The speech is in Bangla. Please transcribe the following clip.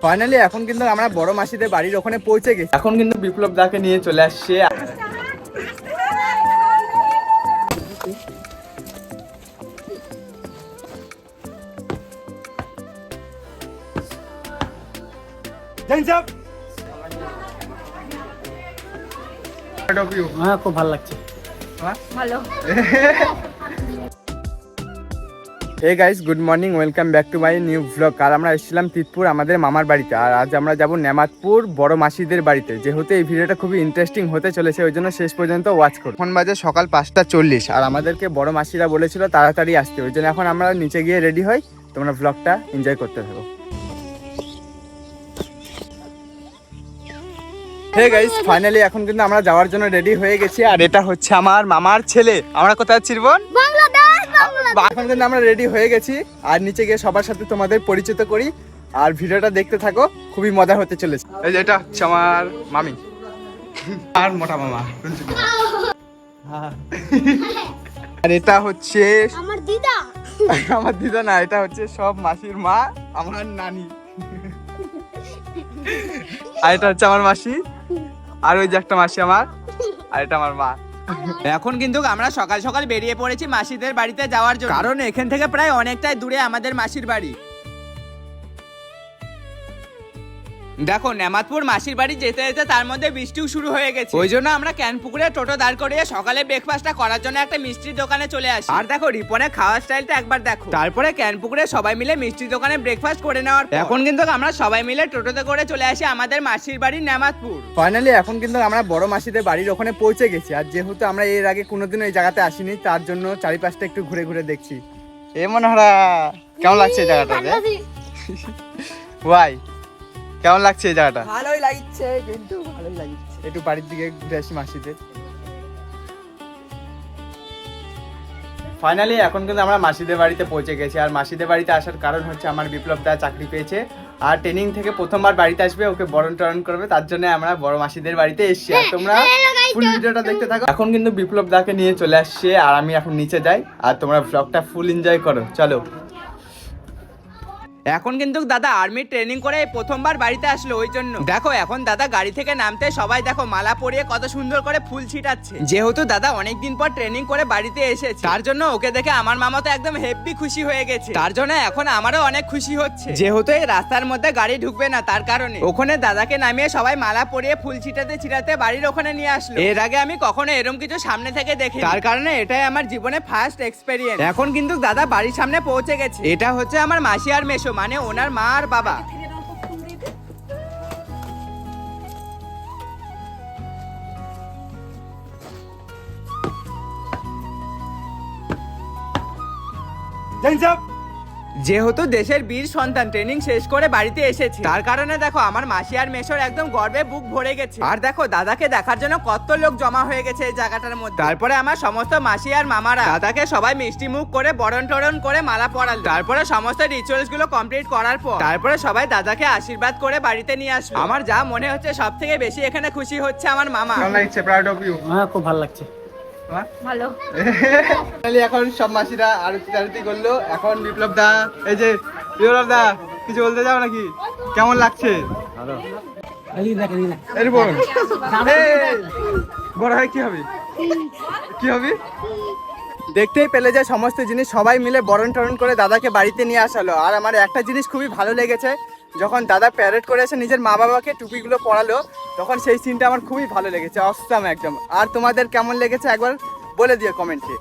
ফাইনালি এখন কিন্তু আমরা বড় মাসিদের বাড়ির ওখানে পৌঁছে গেছি। এখন কিন্তু বিপ্লব দাকে নিয়ে চলে আসছে। হ্যাঁ, খুব ভালো লাগছে। ভালো। Hey guys, good morning, welcome back to my new vlog. আর আমরা এসেছিলাম তিতপুর আমাদের মামার বাড়িতে, আর আজ আমরা যাব নেমাতপুর বড় মাসিদের বাড়িতে। যেহেতু এই ভিডিওটা খুবই ইন্টারেস্টিং হতে চলেছে, ওই জন্য শেষ পর্যন্ত ওয়াচ করুন। এখন বাজে সকাল 5:40 আর আমাদেরকে বড় মাসিরা বলেছিল তাড়াতাড়ি আসতে, ওই জন্য এখন আমরা নিচে গিয়ে রেডি হই। তোমরা ভ্লগটা এনজয় করতে থাকো। হে গাইস, ফাইনালি এখন কিন্তু আমরা যাওয়ার জন্য রেডি হয়ে গেছি। আর এটা হচ্ছে আমার মামার ছেলে। আমরা কোথায় আছি বোন? এখন কিন্তু আমরা রেডি হয়ে গেছি, আর নিচে গিয়ে সবার সাথে তোমাদের পরিচিত করি। আর ভিডিওটা দেখতে থাকো, খুবই মজা হতে চলেছে। এই যে এটা হচ্ছে আমার মামি আর মোটা মামা। আর এটা হচ্ছে আমার দিদা। আমার দিদা না, এটা হচ্ছে সব মাসির মা, আমার নানি। আর এটা হচ্ছে আমার মাসি, আর ওই যে একটা মাসি আমার, আর এটা আমার মা। এখন কিন্তু আমরা সকাল সকাল বেরিয়ে পড়েছি মাসিদের বাড়িতে যাওয়ার জন্য, কারণ এখান থেকে প্রায় অনেকটাই দূরে আমাদের মাসির বাড়ি। দেখো, নেমাতপুর মাসির বাড়ি যেতে যেতে তার মধ্যে বৃষ্টিও শুরু হয়ে গেছে। ওই জন্য আমরা ক্যানপুকুরে টোটো দাঁড় করিয়ে সকালে ব্রেকফাস্টটা করার জন্য একটা মিষ্টির দোকানে চলে আসি। আর দেখো রিপনের খাওয়ার স্টাইলটা একবার দেখো। তারপরে ক্যানপুকুরে সবাই মিলে মিষ্টির দোকানে ব্রেকফাস্ট করে নেওয়ার পর এখন কিন্তু আমরা সবাই মিলে টোটোতে করে চলে আসি আমাদের মাসির বাড়ি নেমাতপুর। ফাইনালি এখন কিন্তু আমরা বড় মাসিদের বাড়ির ওখানে পৌঁছে গেছি। আর যেহেতু আমরা এর আগে কোনোদিন এই জায়গাতে আসিনি, তার জন্য চারিপাশটা একটু ঘুরে ঘুরে দেখছি। এ মনোহরা, কেমন লাগছে এই জায়গাটা? ওয়াই, কেমন লাগছে এই জায়গাটা? ভালোই লাগছে, কিন্তু ভালোই লাগছে। একটু বাড়ির দিকে ঘুরে আসি মাসিদের। ফাইনালি এখন কিন্তু আমরা মাসিদের বাড়িতে পৌঁছে গেছি। আর মাসিদের বাড়িতে আসার কারণ হচ্ছে আমার বিপ্লব দা চাকরি পেয়েছে, আর ট্রেনিং থেকে প্রথমবার বাড়িতে আসবে, ওকে বরণ টরণ করবে, তার জন্য আমরা বড় মাসিদের বাড়িতে এসেছি। আর তোমরা ফুল ভিডিওটা দেখতে থাকো। এখন কিন্তু বিপ্লব দাকে নিয়ে চলে আসছে, আর আমি এখন নিচে যাই, আর তোমরা ব্লগটা ফুল এনজয় করো। চলো। এখন কিন্তু দাদা আর্মি ট্রেনিং করে প্রথমবার বাড়িতে আসলো, ওই জন্য দেখো এখন দাদা গাড়ি থেকে নামতে সবাই দেখো মালা পরিয়ে কত সুন্দর করে ফুল ছিটাচ্ছে। যেহেতু দাদা অনেকদিন পর ট্রেনিং করে বাড়িতে এসেছে, তার জন্য ওকে দেখে আমার মামা তো একদম হেভি খুশি হয়ে গেছে। তার জন্য এখন আমারও অনেক খুশি হচ্ছে, যেহেতু এই রাস্তার মধ্যে গাড়ি ঢুকবে না, তার কারণে ওখানে দাদাকে নামিয়ে সবাই মালা পরিয়ে ফুল ছিটাতে ছিটাতে বাড়ির ওখানে নিয়ে আসলো। এর আগে আমি কখনো এরকম কিছু সামনে থেকে দেখি, তার কারণে এটাই আমার জীবনে ফার্স্ট এক্সপেরিয়েন্স। এখন কিন্তু দাদা বাড়ির সামনে পৌঁছে গেছে। এটা হচ্ছে আমার মাসি আর মেশো, মানে ওনার মা আর বাবা। যেহেতু দেশের বীর সন্তান ট্রেনিং শেষ করে বাড়িতে এসেছে, তার কারণে দেখো আমার মাসি আর মেশোর একদম গর্বে বুক ভরে গেছে। আর দেখো দাদাকে দেখার জন্য কত লোক জমা হয়ে গেছে এই জায়গাটার মধ্যে। তারপরে আমার সমস্ত মাসি আর মামারা দাদাকে সবাই মিষ্টি মুখ করে বরণ টরণ করে মালা পরাল। তারপরে সমস্ত রিচুয়ালস গুলো কমপ্লিট করার পর তারপরে সবাই দাদাকে আশীর্বাদ করে বাড়িতে নিয়ে আসলো। আমার যা মনে হচ্ছে সব থেকে বেশি এখানে খুশি হচ্ছে আমার মামা। কেমন লাগছে? Proud of you. হ্যাঁ, খুব ভালো লাগছে। ভালো। এখন সব মাসিরা আরতি টারতি করলো। এখন বিপ্লব দা, এই যে বিপ্লব দা, কিছু বলতে যাও নাকি? কেমন লাগছে? বড় হয় কি হবে? কি হবে? দেখতেই পেলে যে সমস্ত জিনিস সবাই মিলে বরণ টরণ করে দাদাকে বাড়িতে নিয়ে আসালো। আর আমার একটা জিনিস খুবই ভালো লেগেছে, যখন দাদা প্যারেড করে এসে নিজের মা বাবাকে টুপিগুলো পরালো, তখন সেই সিনটা আমার খুবই ভালো লেগেছে, অসাম একদম। আর তোমাদের কেমন লেগেছে একবার বলে দিও কমেন্টে।